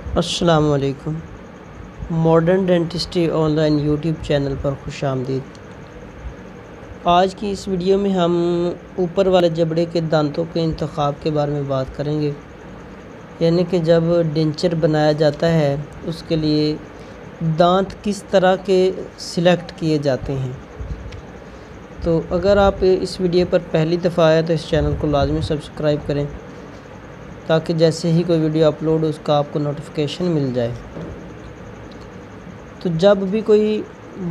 अस्सलाम वालेकुम। Modern dentistry online YouTube channel पर खुशामदीद। आज की इस वीडियो में हम ऊपर वाले जबड़े के दांतों के इंतखाब के बारे में बात करेंगे, यानी कि जब डेंचर बनाया जाता है उसके लिए दांत किस तरह के सिलेक्ट किए जाते हैं। तो अगर आप इस वीडियो पर पहली दफ़ा आए तो इस चैनल को लाजमी सब्सक्राइब करें ताकि जैसे ही कोई वीडियो अपलोड हो उसका आपको नोटिफिकेशन मिल जाए। तो जब भी कोई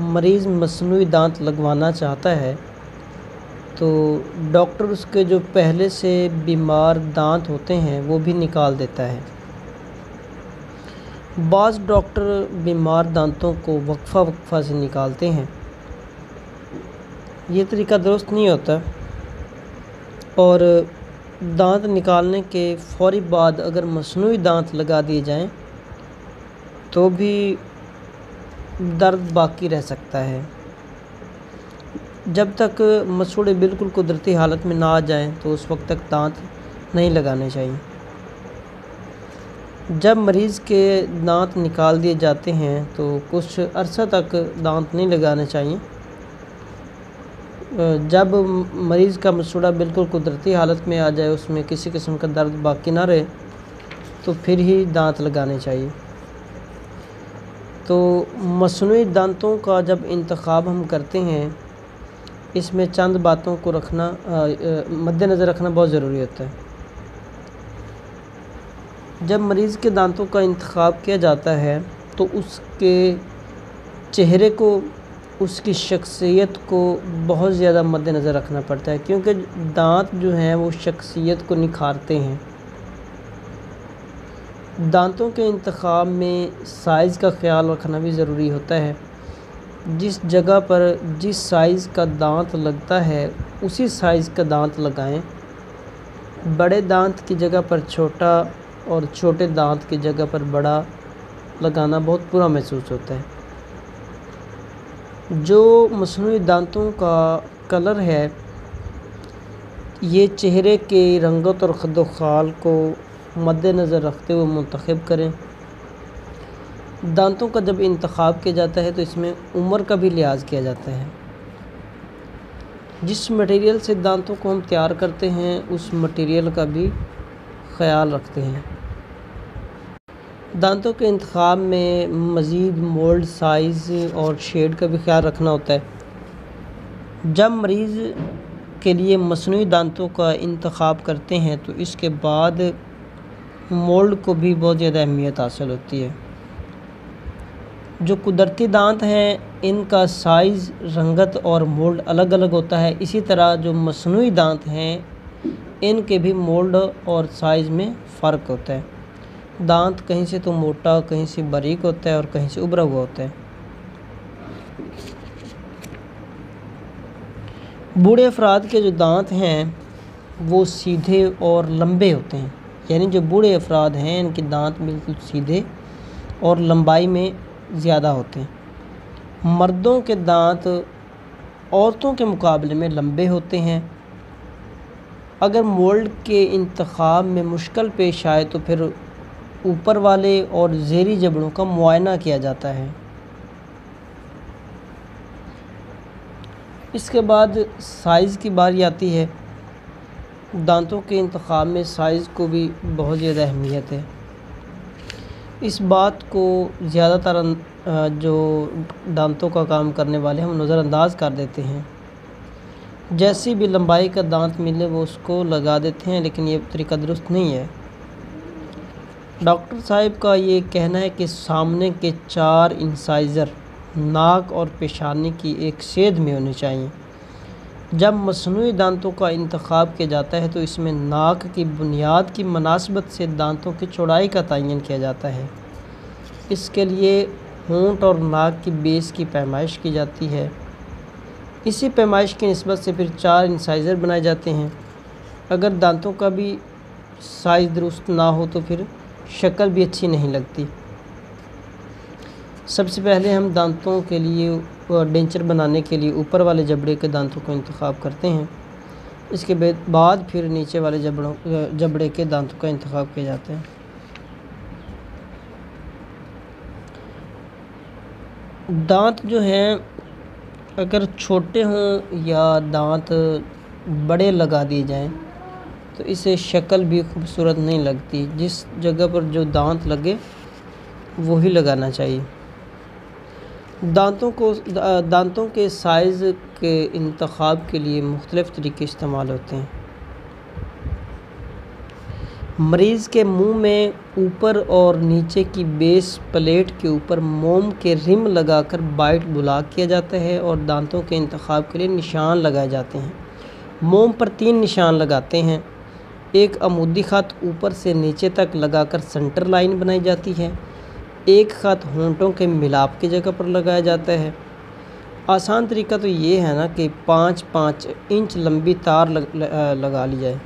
मरीज़ मसनूई दांत लगवाना चाहता है तो डॉक्टर उसके जो पहले से बीमार दांत होते हैं वो भी निकाल देता है। बाज़ डॉक्टर बीमार दांतों को वक्फा से निकालते हैं। ये तरीका दुरुस्त नहीं होता और दांत निकालने के फ़ौरी बाद अगर मसनूई दांत लगा दिए जाएं तो भी दर्द बाकी रह सकता है। जब तक मसूड़े बिल्कुल कुदरती हालत में ना आ जाएं तो उस वक्त तक दांत नहीं लगाने चाहिए। जब मरीज़ के दांत निकाल दिए जाते हैं तो कुछ अरसा तक दांत नहीं लगाने चाहिए। जब मरीज़ का मसूड़ा बिल्कुल कुदरती हालत में आ जाए, उसमें किसी किस्म का दर्द बाकी ना रहे, तो फिर ही दांत लगाने चाहिए। तो मसनूई दांतों का जब इंतखाब हम करते हैं, इसमें चंद बातों को रखना मद्देनज़र रखना बहुत ज़रूरी होता है। जब मरीज़ के दांतों का इंतखाब किया जाता है तो उसके चेहरे को, उसकी शख्सियत को बहुत ज़्यादा मद्देनज़र रखना पड़ता है, क्योंकि दांत जो हैं वो शख्सियत को निखारते हैं। दांतों के इंतखाब में साइज़ का ख़्याल रखना भी ज़रूरी होता है। जिस जगह पर जिस साइज़ का दांत लगता है उसी साइज़ का दांत लगाएं। बड़े दांत की जगह पर छोटा और छोटे दांत की जगह पर बड़ा लगाना बहुत बुरा महसूस होता है। जो मसनूई दांतों का कलर है ये चेहरे के रंगत और खदोखाल को मद्देनज़र रखते हुए मुंतखब करें। दांतों का जब इंतखाब किया जाता है तो इसमें उम्र का भी लिहाज किया जाता है। जिस मटेरियल से दांतों को हम तैयार करते हैं उस मटेरियल का भी ख़याल रखते हैं। दांतों के इंतखाब में मज़ीद मोल्ड, साइज़ और शेड का भी ख्याल रखना होता है। जब मरीज़ के लिए मसनूई दांतों का इंतखाब करते हैं तो इसके बाद मोल्ड को भी बहुत ज़्यादा अहमियत हासिल होती है। जो कुदरती दांत हैं इनका साइज़, रंगत और मोल्ड अलग अलग होता है। इसी तरह जो मसनूई दांत हैं इनके भी मोल्ड और साइज़ में फ़र्क होता है। दांत कहीं से तो मोटा, कहीं से बारीक होता है और कहीं से उभरा हुआ होता है। बूढ़े अफराद के जो दांत हैं वो सीधे और लंबे होते हैं, यानी जो बूढ़े अफराद हैं इनके दांत बिल्कुल सीधे और लंबाई में ज़्यादा होते हैं। मर्दों के दांत औरतों के मुकाबले में लंबे होते हैं। अगर मोल्ड के इंतखाब में मुश्किल पेश आए तो फिर ऊपर वाले और ज़ेरी जबड़ों का मुआयना किया जाता है। इसके बाद साइज़ की बारी आती है। दांतों के इंतखाब में साइज़ को भी बहुत ज़्यादा अहमियत है। इस बात को ज़्यादातर जो दांतों का काम करने वाले हम नज़रअंदाज कर देते हैं। जैसी भी लंबाई का दांत मिले वो उसको लगा देते हैं, लेकिन ये तरीका दुरुस्त नहीं है। डॉक्टर साहब का ये कहना है कि सामने के 4 इंसाइज़र नाक और पेशानी की एक सेध में होनी चाहिए। जब मसनूई दांतों का इंतखाब किया जाता है तो इसमें नाक की बुनियाद की मुनासिबत से दांतों की चौड़ाई का तयन किया जाता है। इसके लिए होंठ और नाक की बेस की पैमाइश की जाती है। इसी पैमाइश की निस्बत से फिर 4 इंसाइज़र बनाए जाते हैं। अगर दांतों का भी साइज़ दुरुस्त ना हो तो फिर शक्ल भी अच्छी नहीं लगती। सबसे पहले हम दांतों के लिए डेंचर बनाने के लिए ऊपर वाले जबड़े के दांतों को इंतखाब करते हैं। इसके बाद फिर नीचे वाले जबड़े के दांतों का इंतखाब किया जाता है। दांत जो हैं अगर छोटे हों या दांत बड़े लगा दिए जाएं तो इससे शक्ल भी खूबसूरत नहीं लगती। जिस जगह पर जो दांत लगे वो ही लगाना चाहिए। दांतों के साइज़ के इंतखाब के लिए मुख्तलिफ़ तरीके इस्तेमाल होते हैं। मरीज़ के मुंह में ऊपर और नीचे की बेस प्लेट के ऊपर मोम के रिम लगाकर बाइट ब्लॉक किया जाता है और दांतों के इंतखाब के लिए निशान लगाए जाते हैं। मोम पर 3 निशान लगाते हैं। एक अमूदी ख़त ऊपर से नीचे तक लगाकर सेंटर लाइन बनाई जाती है। एक ख़त होंठों के मिलाप की जगह पर लगाया जाता है। आसान तरीका तो ये है ना कि 5-5 इंच लंबी तार लगा ली जाए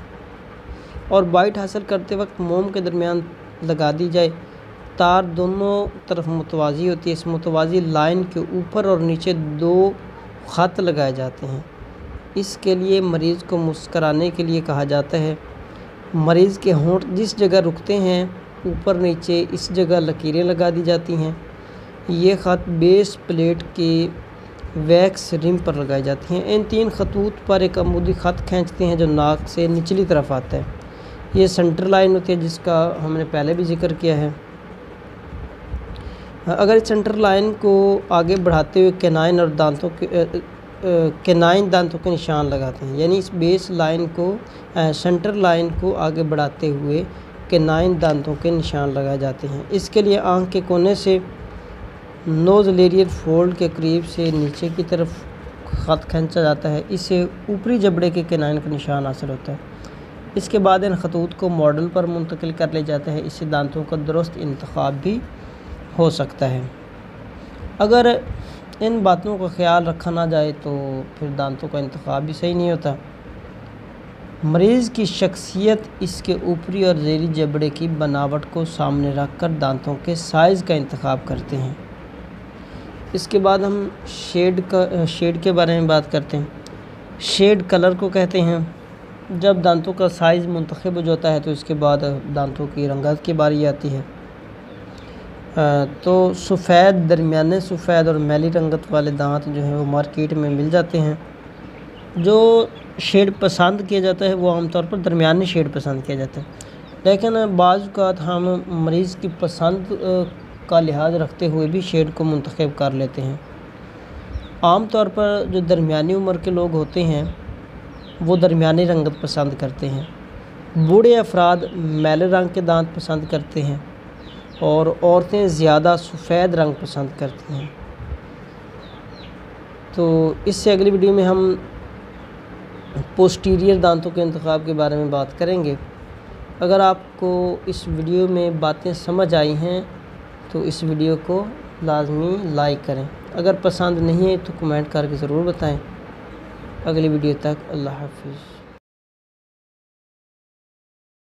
और बाइट हासिल करते वक्त मोम के दरमियान लगा दी जाए। तार दोनों तरफ मुतवाज़ी होती है। इस मुतवाज़ी लाइन के ऊपर और नीचे 2 ख़त लगाए जाते हैं। इसके लिए मरीज़ को मुस्कराने के लिए कहा जाता है। मरीज़ के होंठ जिस जगह रुकते हैं ऊपर नीचे इस जगह लकीरें लगा दी जाती हैं। ये ख़त बेस प्लेट के वैक्स रिम पर लगाई जाती हैं। इन 3 खतूत पर एक अमूदी ख़त खींचते हैं जो नाक से निचली तरफ आता है। ये सेंटर लाइन होती है जिसका हमने पहले भी जिक्र किया है। अगर इस सेंटर लाइन को आगे बढ़ाते हुए केनाइन दांतों के निशान लगाते हैं, यानी इस बेस लाइन को सेंटर लाइन को आगे बढ़ाते हुए केनाइन दांतों के निशान लगाए जाते हैं। इसके लिए आंख के कोने से नोज़लेरियल फोल्ड के करीब से नीचे की तरफ ख़त खींचा जाता है। इससे ऊपरी जबड़े के केनाइन का निशान हासिल होता है। इसके बाद इन खतूत को मॉडल पर मुंतकिल कर लिया जाता है। इससे दांतों का दुरुस्त इंतखाब भी हो सकता है। अगर इन बातों का ख्याल रखा ना जाए तो फिर दांतों का इंतखाब भी सही नहीं होता। मरीज़ की शख्सियत इसके ऊपरी और ज़ेरी जबड़े की बनावट को सामने रखकर दांतों के साइज़ का इंतखाब करते हैं। इसके बाद हम शेड के बारे में बात करते हैं। शेड कलर को कहते हैं। जब दांतों का साइज़ मुंतखब हो जाता है तो इसके बाद दांतों की रंगत की बारी आती है। तो सफ़ेद, दरमियाने सफ़ेद और मैली रंगत वाले दांत जो हैं वो मार्केट में मिल जाते हैं। जो शेड पसंद किया जाता है वो आमतौर पर दरमियानी शेड पसंद किया जाता है, लेकिन बाज़ औक़ात हम मरीज़ की पसंद का लिहाज रखते हुए भी शेड को मुंतखब कर लेते हैं। आम तौर पर जो दरमियानी उम्र के लोग होते हैं वो दरमियानी रंगत पसंद करते हैं। बूढ़े अफराद मैले रंग के दांत पसंद करते हैं और औरतें ज़्यादा सफ़ेद रंग पसंद करती हैं। तो इससे अगली वीडियो में हम पोस्टीरियर दांतों के इंतखाब के बारे में बात करेंगे। अगर आपको इस वीडियो में बातें समझ आई हैं तो इस वीडियो को लाजमी लाइक करें। अगर पसंद नहीं है तो कमेंट करके ज़रूर बताएं। अगली वीडियो तक अल्लाह हाफ़िज़।